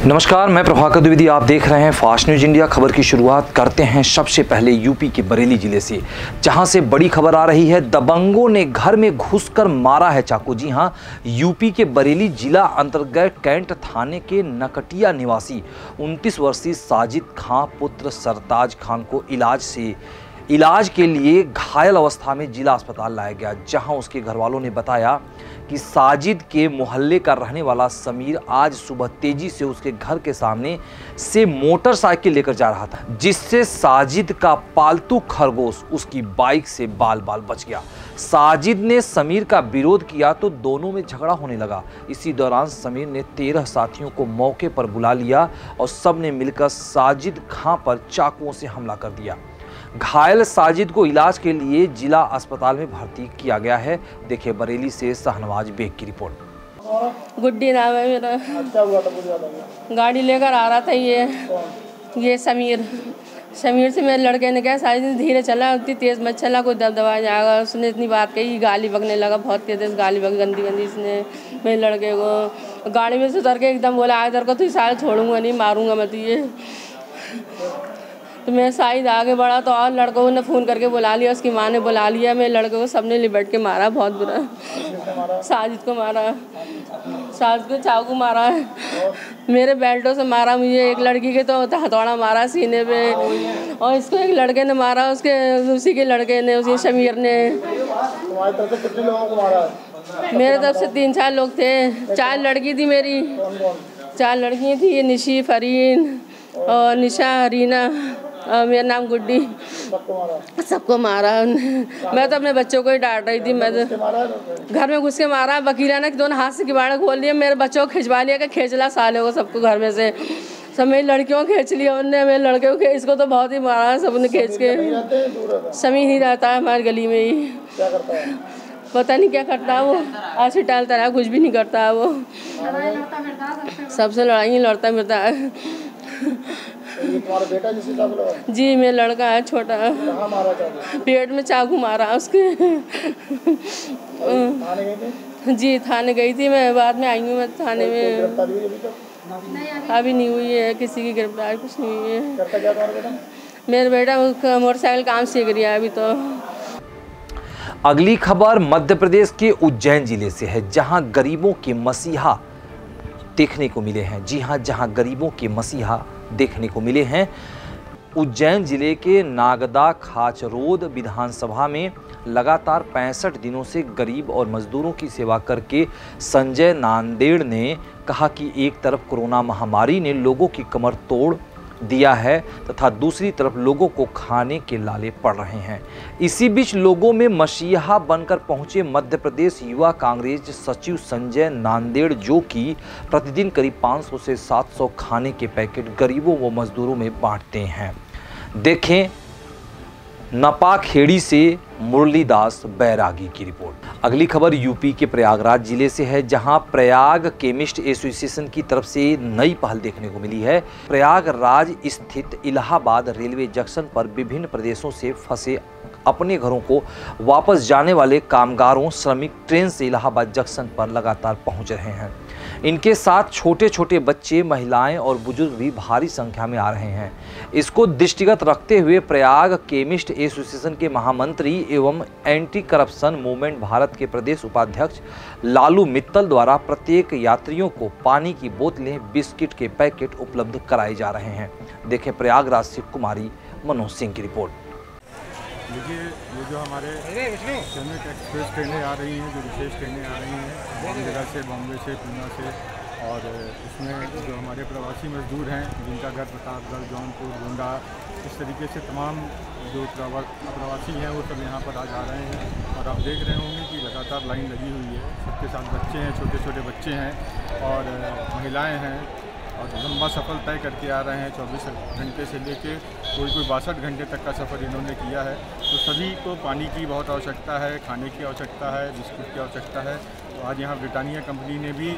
नमस्कार, मैं प्रभाकर द्विवेदी। आप देख रहे हैं फास्ट न्यूज इंडिया। खबर की शुरुआत करते हैं सबसे पहले यूपी के बरेली जिले से, जहां से बड़ी खबर आ रही है। दबंगों ने घर में घुसकर मारा है चाकू। जी हां, यूपी के बरेली जिला अंतर्गत कैंट थाने के नकटिया निवासी 29 वर्षीय साजिद खां पुत्र सरताज खान को इलाज के लिए घायल अवस्था में जिला अस्पताल लाया गया, जहां उसके घर वालों ने बताया कि साजिद के मोहल्ले का रहने वाला समीर आज सुबह तेजी से उसके घर के सामने से मोटरसाइकिल लेकर जा रहा था, जिससे साजिद का पालतू खरगोश उसकी बाइक से बाल बाल बच गया। साजिद ने समीर का विरोध किया तो दोनों में झगड़ा होने लगा। इसी दौरान समीर ने 13 साथियों को मौके पर बुला लिया और सबने मिलकर साजिद खां पर चाकुओं से हमला कर दिया। घायल साजिद को इलाज के लिए जिला अस्पताल में भर्ती किया गया है। देखिए बरेली से शाहनवाज बेग की रिपोर्ट। गुड्डी नाम है मेरा। गाड़ी लेकर आ रहा था ये समीर से मेरे लड़के ने कहा साजिद धीरे चला, उतनी तेज़ मत चला, कोई दबदबा जाएगा। उसने इतनी बात कही, गाली बकने लगा, बहुत तेज़ गाली बक गंदी इसने मेरे लड़के को। गाड़ी में से उतर के एकदम बोला, इधर को तो सारे छोड़ूंगा नहीं, मारूंगा मत ये। तो मैं साजिद आगे बढ़ा तो और लड़कों ने फ़ोन करके बुला लिया, उसकी माँ ने बुला लिया। मेरे लड़के को सबने लिपट के मारा, बहुत बुरा। साजिद को मारा, साजिद को चाकू मारा है, मेरे बेल्टों से मारा। मुझे एक लड़की के तो हथौड़ा मारा सीने पे, और इसको एक लड़के ने मारा, उसी के लड़के ने, उसी समीर ने। मेरे तरफ से 3-4 लोग थे। 4 लड़की थी मेरी, 4 लड़कियाँ थी, ये निशी, फरीन और निशा, हरीना और मेरा नाम गुड्डी। सबको मारा। मैं तो अपने बच्चों को ही डांट रही थी। मैं तो घर में घुस के मारा। वकीला ने दोनों हाथ से किवाड़ खोल दिया, मेरे बच्चों को खिंचवा लिया कि खींचला साले को, सबको घर में से। सब मेरी लड़कियों को खींच लिया उनने, मेरे लड़के को इसको तो बहुत ही मारा सबने खींच के। समी ही रहता है हमारी गली में ही, पता नहीं क्या करता है वो, ऐसे टालता रहा, कुछ भी नहीं करता है वो, सबसे लड़ाई लड़ता मिलता है। तुम्हारा बेटा जिससे चाकू लगा? जी मेरा लड़का है छोटा। कहाँ मारा चाकू? पेट में चाकू मारा उसके। थाने गई थी? जी थाने गई थी मैं, बाद में आई हूँ मैं थाने में। गिरफ्तारी हुई अभी तक? अभी नहीं हुई है किसी की गिरफ्तारी, कुछ नहीं हुई है। करता क्या तुम्हारा बेटा? मेरा बेटा मोटरसाइकिल काम सीख रहा है अभी तो। अगली खबर मध्य प्रदेश के उज्जैन जिले से है, जहां गरीबों के मसीहा देखने को मिले हैं। जी हां, जहां गरीबों के मसीहा देखने को मिले हैं। उज्जैन जिले के नागदा खाचरोद विधानसभा में लगातार 65 दिनों से गरीब और मजदूरों की सेवा करके संजय नांदेड़ ने कहा कि एक तरफ कोरोना महामारी ने लोगों की कमर तोड़ दिया है तथा दूसरी तरफ लोगों को खाने के लाले पड़ रहे हैं। इसी बीच लोगों में मसीहा बनकर पहुंचे मध्य प्रदेश युवा कांग्रेस सचिव संजय नांदेड़, जो कि प्रतिदिन करीब 500 से 700 खाने के पैकेट गरीबों व मजदूरों में बांटते हैं। देखें नपाखेड़ी से मुरलीदास बैरागी की रिपोर्ट। अगली खबर यूपी के प्रयागराज जिले से है, जहां प्रयाग केमिस्ट एसोसिएशन की तरफ से नई पहल देखने को मिली है। प्रयागराज स्थित इलाहाबाद रेलवे जंक्शन पर विभिन्न प्रदेशों से फंसे अपने घरों को वापस जाने वाले कामगारों श्रमिक ट्रेन से इलाहाबाद जंक्शन पर लगातार पहुंच रहे हैं। इनके साथ छोटे छोटे बच्चे, महिलाएं और बुजुर्ग भी भारी संख्या में आ रहे हैं। इसको दृष्टिगत रखते हुए प्रयाग केमिस्ट एसोसिएशन के महामंत्री एवं एंटी करप्शन मूवमेंट भारत के प्रदेश उपाध्यक्ष लालू मित्तल द्वारा प्रत्येक यात्रियों को पानी की बोतलें, बिस्किट के पैकेट उपलब्ध कराए जा रहे हैं। देखें प्रयागराज से कुमारी मनोज सिंह की रिपोर्ट। देखिए ये जो हमारे श्रमिक एक्सप्रेस ट्रेनें आ रही हैं, जो विशेष ट्रेनें आ रही हैं बहुत जगह से, बॉम्बे से, पूना से, और इसमें जो हमारे प्रवासी मजदूर हैं जिनका घर प्रतापगढ़, जौनपुर, गोंडा, इस तरीके से तमाम जो प्रवासी हैं वो सब यहाँ पर आज आ रहे हैं। और आप देख रहे होंगे कि लगातार लाइन लगी हुई है। सबके साथ बच्चे हैं, छोटे छोटे बच्चे हैं और महिलाएँ हैं, और लंबा सफ़र तय करके आ रहे हैं। 24 घंटे से लेके कोई 62 घंटे तक का सफ़र इन्होंने किया है। तो सभी को पानी की बहुत आवश्यकता है, खाने की आवश्यकता है, बिस्कुट की आवश्यकता है। तो आज यहाँ ब्रिटानिया कंपनी ने भी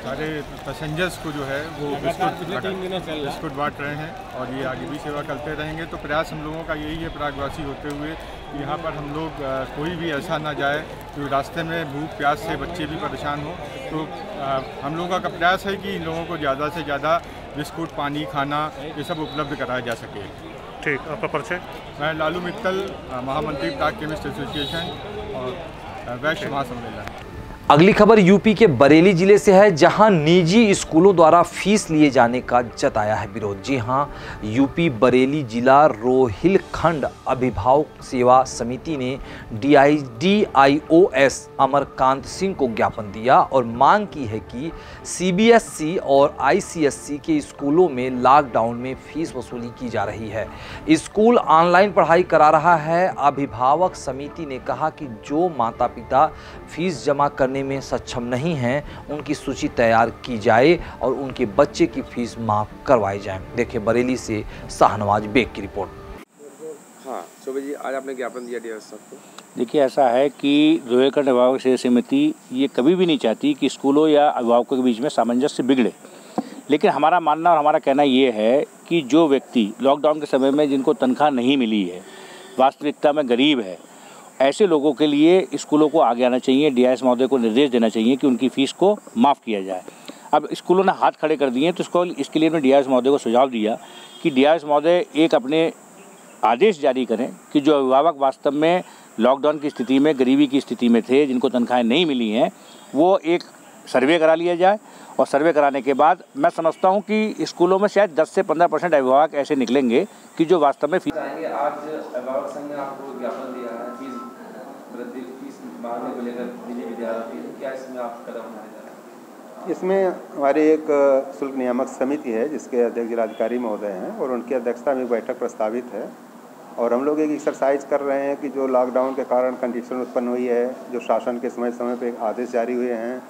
सारे पैसेंजर्स को जो है वो बिस्कुट बांट रहे हैं और ये आगे भी सेवा करते रहेंगे। तो प्रयास हम लोगों का यही है प्रयागवासी होते हुए कि यहाँ पर हम लोग कोई भी ऐसा ना जाए कि रास्ते में भूख प्यास से बच्चे भी परेशान हो। तो हम लोगों का प्रयास है कि इन लोगों को ज़्यादा से ज़्यादा बिस्कुट, पानी, खाना ये सब उपलब्ध कराया जा सके। ठीक, आपका परिचय? मैं लालू मित्तल, महामंत्री प्राग केमिस्ट एसोसिएशन और वैश्य महासम्मेलन। अगली खबर यूपी के बरेली जिले से है, जहां निजी स्कूलों द्वारा फीस लिए जाने का जताया है विरोध। जी हां, यूपी बरेली जिला रोहिलखंड अभिभावक सेवा समिति ने DIOS अमरकांत सिंह को ज्ञापन दिया और मांग की है कि CBSE और ICSE के स्कूलों में लॉकडाउन में फीस वसूली की जा रही है। स्कूल ऑनलाइन पढ़ाई करा रहा है। अभिभावक समिति ने कहा कि जो माता पिता फीस जमा करने में सक्षम नहीं हैं, उनकी सूची तैयार की जाए और उनके बच्चे की फीस माफ करवाई जाए। देखिए बरेली से शाहनवाज बेग की रिपोर्ट। हाँ शोभा जी, आज आपने ज्ञापन दिया DIOS साहब को। देखिए ऐसा है कि रोहिलखंड अभिभावक सेवा समिति ये कभी भी नहीं चाहती कि स्कूलों या अभिभावकों के बीच में सामंजस्य बिगड़े, लेकिन हमारा मानना और हमारा कहना ये है कि जो व्यक्ति लॉकडाउन के समय में जिनको तनख्वाह नहीं मिली है, वास्तविकता में गरीब है, ऐसे लोगों के लिए स्कूलों को आगे आना चाहिए। DIOS महोदय को निर्देश देना चाहिए कि उनकी फ़ीस को माफ़ किया जाए। अब स्कूलों ने हाथ खड़े कर दिए हैं, तो इसके लिए हमने DIOS महोदय को सुझाव दिया कि DIOS महोदय एक अपने आदेश जारी करें कि जो अभिभावक वास्तव में लॉकडाउन की स्थिति में, गरीबी की स्थिति में थे, जिनको तनख्वाहें नहीं मिली हैं, वो एक सर्वे करा लिया जाए। और सर्वे कराने के बाद मैं समझता हूं कि स्कूलों में शायद 10 से 15% अभिभावक ऐसे निकलेंगे कि जो वास्तव में फीस आएंगे। आज अभिभावक संघ ने आपको ज्ञापन दिया है फीस वृद्धि, फीस मांगने को लेकर निजी विद्यालय, क्या इसमें आप कदम उठाने जा रहे हैं? इसमें हमारी एक शुल्क नियामक समिति है जिसके अध्यक्ष जिलाधिकारी महोदय हैं और उनकी अध्यक्षता में बैठक प्रस्तावित है। और हम लोग एक एक्सरसाइज कर रहे हैं कि जो लॉकडाउन के कारण कंडीशन उत्पन्न हुई है, जो शासन के समय समय पर आदेश जारी हुए हैं,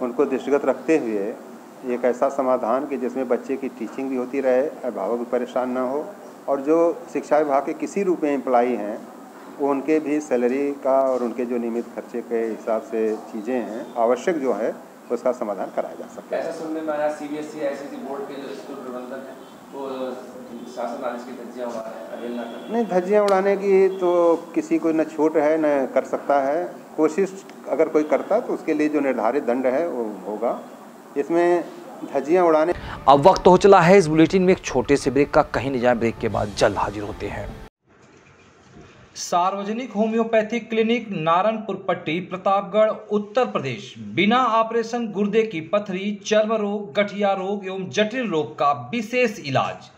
उनको दृष्टिगत रखते हुए एक ऐसा समाधान कि जिसमें बच्चे की टीचिंग भी होती रहे, अभिभावक भी परेशान ना हो, और जो शिक्षा विभाग के किसी रूप में एम्प्लॉई हैं वो उनके भी सैलरी का और उनके जो नियमित खर्चे के हिसाब से चीज़ें हैं आवश्यक जो है उसका समाधान कराया जा सकता है। ऐसा सुनने में आया CBSE ICSE बोर्ड के जो स्कूल प्रबंधक हैं वो शासन आदेश की धज्जियाँ उड़ा रहे हैं, अवहेलना कर रहे हैं। नहीं, धज्जियाँ उड़ाने की तो किसी को न छूट है न कर सकता है। कोशिश अगर कोई करता तो उसके लिए जो निर्धारित दंड है वो होगा। इसमें धज्जियाँ उड़ाने। अब वक्त हो चला है इस बुलेटिन में एक छोटे से ब्रेक का। कहीं नहीं जाए, ब्रेक के बाद जल्द हाजिर होते हैं। सार्वजनिक होम्योपैथिक क्लिनिक नारायणपुर पट्टी, प्रतापगढ़, उत्तर प्रदेश। बिना ऑपरेशन गुर्दे की पथरी, चर्म रोग, गठिया रोग एवं जटिल रोग का विशेष इलाज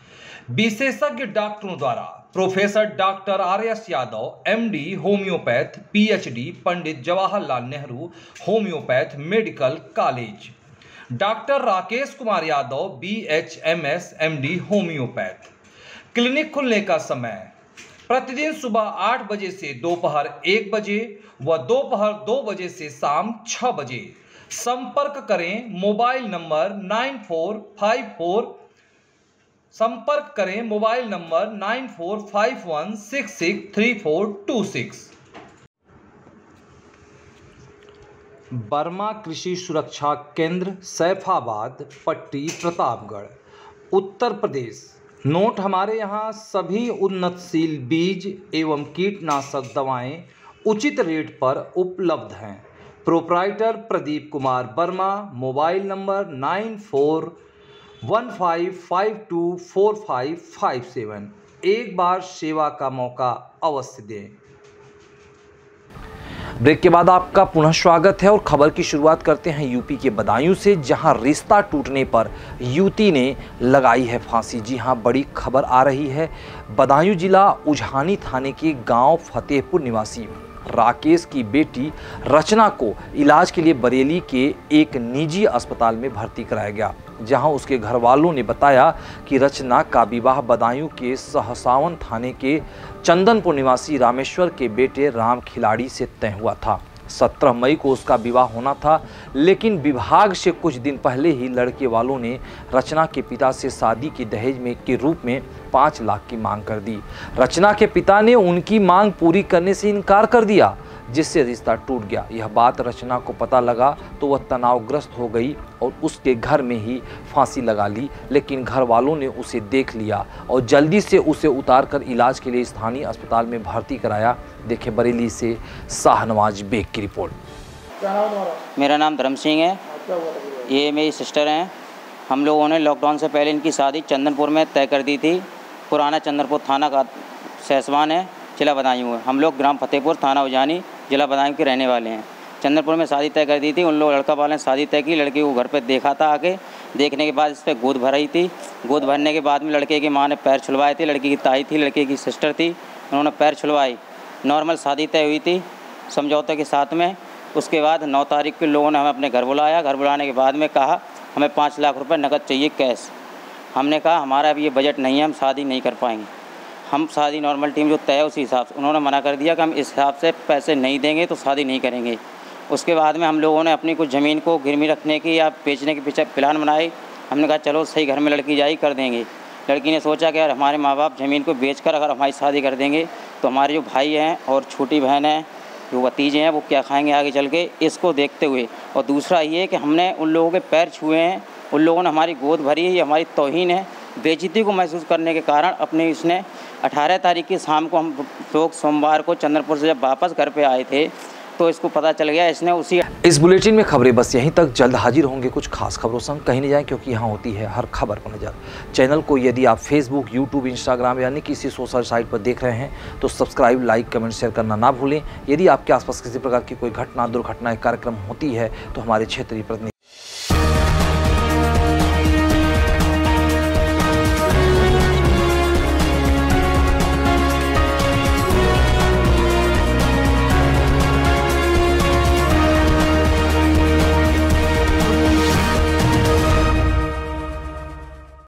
विशेषज्ञ डॉक्टरों द्वारा। Professor doctor RS Yadav, MD homoeopath, PhD, Pandit Jawaharlal Nehru homoeopath medical college. Doctor Rakesh Kumar Yadav, BHMS, MD homoeopath. Clinic खुलने का समय प्रतिदिन सुबह 8 बजे से दोपहर 1 बजे व दोपहर 2 बजे से शाम 6 बजे। संपर्क करें मोबाइल नंबर 9451663426। बर्मा कृषि सुरक्षा केंद्र, सैफाबाद पट्टी, प्रतापगढ़, उत्तर प्रदेश। नोट, हमारे यहाँ सभी उन्नतशील बीज एवं कीटनाशक दवाएं उचित रेट पर उपलब्ध हैं। Proprietor Pradeep Kumar Verma, mobile number 9415524557। एक बार सेवा का मौका अवश्य दें। ब्रेक के बाद आपका पुनः स्वागत है और खबर की शुरुआत करते हैं यूपी के बदायूं से, जहां रिश्ता टूटने पर युवती ने लगाई है फांसी। जी हां, बड़ी खबर आ रही है। बदायूं जिला उझानी थाने के गांव फतेहपुर निवासी राकेश की बेटी रचना को इलाज के लिए बरेली के एक निजी अस्पताल में भर्ती कराया गया, जहां उसके घर वालों ने बताया कि रचना का विवाह बदायूं के सहसावन थाने के चंदनपुर निवासी रामेश्वर के बेटे राम खिलाड़ी से तय हुआ था। 17 मई को उसका विवाह होना था, लेकिन विभाग से कुछ दिन पहले ही लड़के वालों ने रचना के पिता से शादी के दहेज में के रूप में 5 लाख की मांग कर दी। रचना के पिता ने उनकी मांग पूरी करने से इनकार कर दिया, जिससे रिश्ता टूट गया। यह बात रचना को पता लगा तो वह तनावग्रस्त हो गई और उसके घर में ही फांसी लगा ली, लेकिन घर वालों ने उसे देख लिया और जल्दी से उसे उतारकर इलाज के लिए स्थानीय अस्पताल में भर्ती कराया। देखें बरेली से शाहनवाज बेग की रिपोर्ट। क्या नाम तुम्हारा? मेरा नाम धर्म सिंह है। क्या हुआ था? ये मेरी सिस्टर हैं। हम लोगों ने लॉकडाउन से पहले इनकी शादी चंदनपुर में तय कर दी थी। पुराना चंदनपुर थाना का सहसवान है, जिला बदायूं है। हम लोग ग्राम फतेहपुर, थाना उजानी, जिला बदायूं के रहने वाले हैं। चंदनपुर में शादी तय कर दी थी। उन लोग लड़का वाले ने शादी तय की। लड़की को घर पर देखा था आके। देखने के बाद इस पर गोद भराई थी। गोद भरने के बाद में लड़के की माँ ने पैर छुलवाए थे। लड़की की ताई थी, लड़के की सिस्टर थी, उन्होंने पैर छुलवाई। नॉर्मल शादी तय हुई थी समझौते के साथ में। उसके बाद 9 तारीख के लोगों ने हमें अपने घर बुलाया। घर बुलाने के बाद में कहा हमें 5 लाख रुपए नकद चाहिए कैश। हमने कहा हमारा अभी ये बजट नहीं है, हम शादी नहीं कर पाएंगे। हम शादी नॉर्मल टीम जो तय है उसी हिसाब से, उन्होंने मना कर दिया कि हम इस हिसाब से पैसे नहीं देंगे तो शादी नहीं करेंगे। उसके बाद में हम लोगों ने अपनी कुछ ज़मीन को गिरवी रखने की या बेचने के पीछे प्लान बनाए। हमने कहा चलो सही घर में लड़की जाई कर देंगे। लड़की ने सोचा कि यार हमारे माँ बाप ज़मीन को बेचकर अगर हमारी शादी कर देंगे तो हमारे जो भाई हैं और छोटी बहन है, जो भतीजे हैं, वो क्या खाएंगे आगे चल के, इसको देखते हुए। और दूसरा ये कि हमने उन लोगों के पैर छुए हैं, उन लोगों ने हमारी गोद भरी है, ये हमारी तौहीन है। बेइज्जती को महसूस करने के कारण अपने इसने 18 तारीख की शाम को हम लोग सोमवार को चंद्रपुर से जब वापस घर पे आए थे तो इसको पता चल गया। इसने उसी इस बुलेटिन में खबरें बस यहीं तक। जल्द हाजिर होंगे कुछ खास खबरों संग। कहीं नहीं जाएं क्योंकि यहाँ होती है हर खबर पर नजर। चैनल को यदि आप फेसबुक, यूट्यूब, इंस्टाग्राम यानी किसी सोशल साइट पर देख रहे हैं तो सब्सक्राइब, लाइक, कमेंट, शेयर करना ना भूलें। यदि आपके आसपास किसी प्रकार की कोई घटना, दुर्घटना, कार्यक्रम होती है तो हमारे क्षेत्रीय प्रतिनिधि